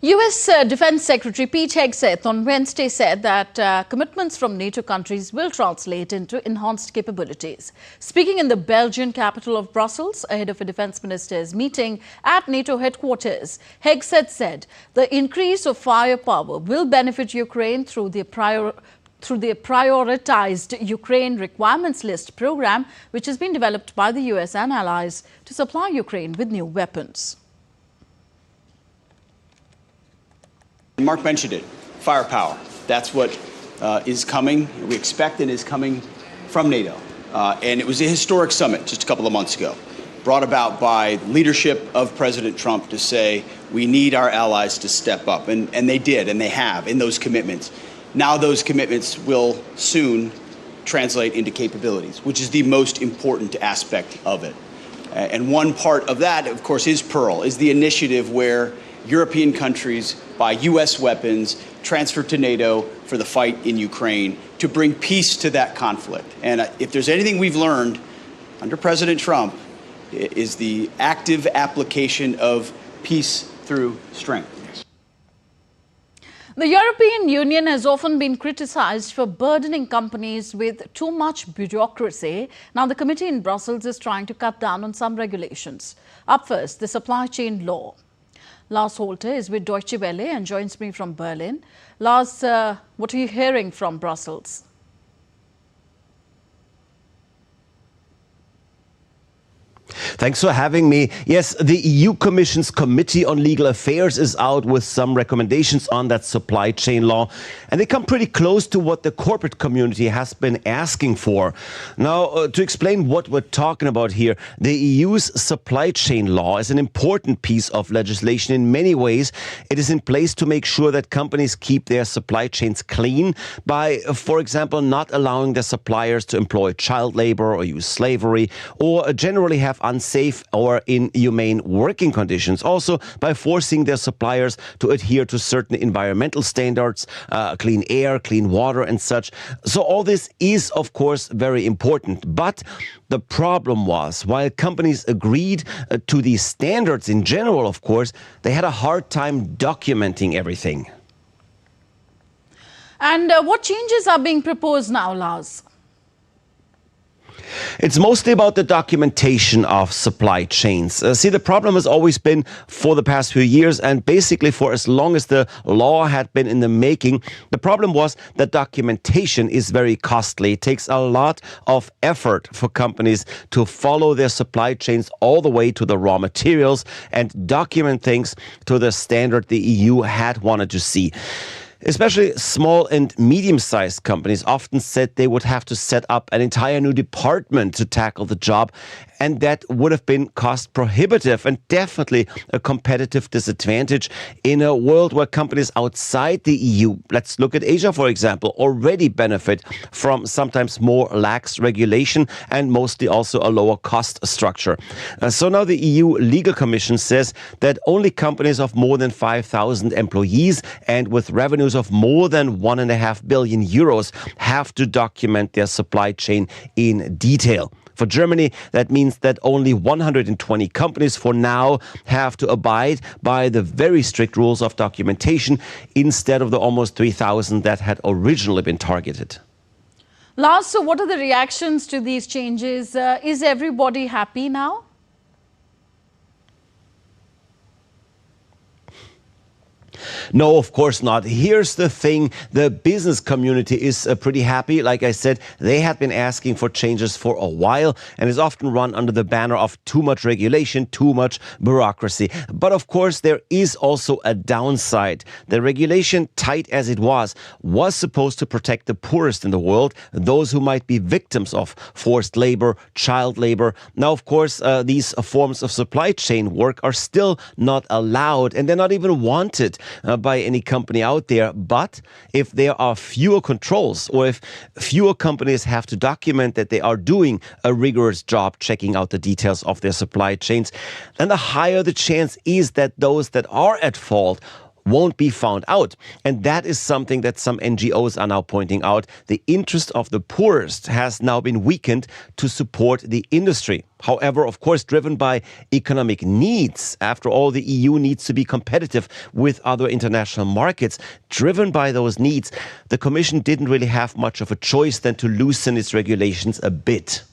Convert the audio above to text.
US Defense Secretary Pete Hegseth on Wednesday said that commitments from NATO countries will translate into enhanced capabilities. Speaking in the Belgian capital of Brussels ahead of a defense ministers' meeting at NATO headquarters, Hegseth said the increase of firepower will benefit Ukraine through the prioritized Ukraine requirements list program, which has been developed by the US and allies to supply Ukraine with new weapons. Mark mentioned it, firepower. That's what is coming, we expect, and is coming from NATO. And it was a historic summit just a couple of months ago, brought about by leadership of President Trump to say we need our allies to step up. And they did, and they have, in those commitments. Now those commitments will soon translate into capabilities, which is the most important aspect of it. And one part of that, of course, is Pearl, is the initiative where European countries buy U.S. weapons transferred to NATO for the fight in Ukraine to bring peace to that conflict. And if there's anything we've learned under President Trump, is the active application of peace through strength. The European Union has often been criticized for burdening companies with too much bureaucracy. Now, the committee in Brussels is trying to cut down on some regulations. Up first, the supply chain law. Lars Holte is with Deutsche Welle and joins me from Berlin. Lars, what are you hearing from Brussels? Thanks for having me. Yes, the EU Commission's Committee on Legal Affairs is out with some recommendations on that supply chain law, and they come pretty close to what the corporate community has been asking for. Now, to explain what we're talking about here, the EU's supply chain law is an important piece of legislation in many ways. It is in place to make sure that companies keep their supply chains clean by, for example, not allowing their suppliers to employ child labor or use slavery, or generally have unsafe or inhumane working conditions. Also, by forcing their suppliers to adhere to certain environmental standards, clean air, clean water and such. So all this is, of course, very important. But the problem was, while companies agreed to these standards in general, of course, they had a hard time documenting everything. And what changes are being proposed now, Lars? It's mostly about the documentation of supply chains. See, the problem has always been for the past few years, and basically for as long as the law had been in the making, the problem was that documentation is very costly. It takes a lot of effort for companies to follow their supply chains all the way to the raw materials and document things to the standard the EU had wanted to see. Especially small and medium-sized companies often said they would have to set up an entire new department to tackle the job, and that would have been cost prohibitive and definitely a competitive disadvantage in a world where companies outside the EU, let's look at Asia for example, already benefit from sometimes more lax regulation and mostly also a lower cost structure. So now the EU Legal Commission says that only companies of more than 5,000 employees and with revenues of more than 1.5 billion euros have to document their supply chain in detail. For Germany, that means that only 120 companies for now have to abide by the very strict rules of documentation instead of the almost 3,000 that had originally been targeted. Lars, so what are the reactions to these changes? Is everybody happy now? No, of course not. Here's the thing. The business community is pretty happy. Like I said, they had been asking for changes for a while and is often run under the banner of too much regulation, too much bureaucracy. But of course, there is also a downside. The regulation, tight as it was supposed to protect the poorest in the world, those who might be victims of forced labor, child labor. Now, of course, these forms of supply chain work are still not allowed, and they're not even wanted by any company out there. But if there are fewer controls, or if fewer companies have to document that they are doing a rigorous job checking out the details of their supply chains, then the higher the chance is that those that are at fault won't be found out. And that is something that some NGOs are now pointing out. The interest of the poorest has now been weakened to support the industry. However, of course, driven by economic needs. After all, the EU needs to be competitive with other international markets. Driven by those needs, the Commission didn't really have much of a choice than to loosen its regulations a bit.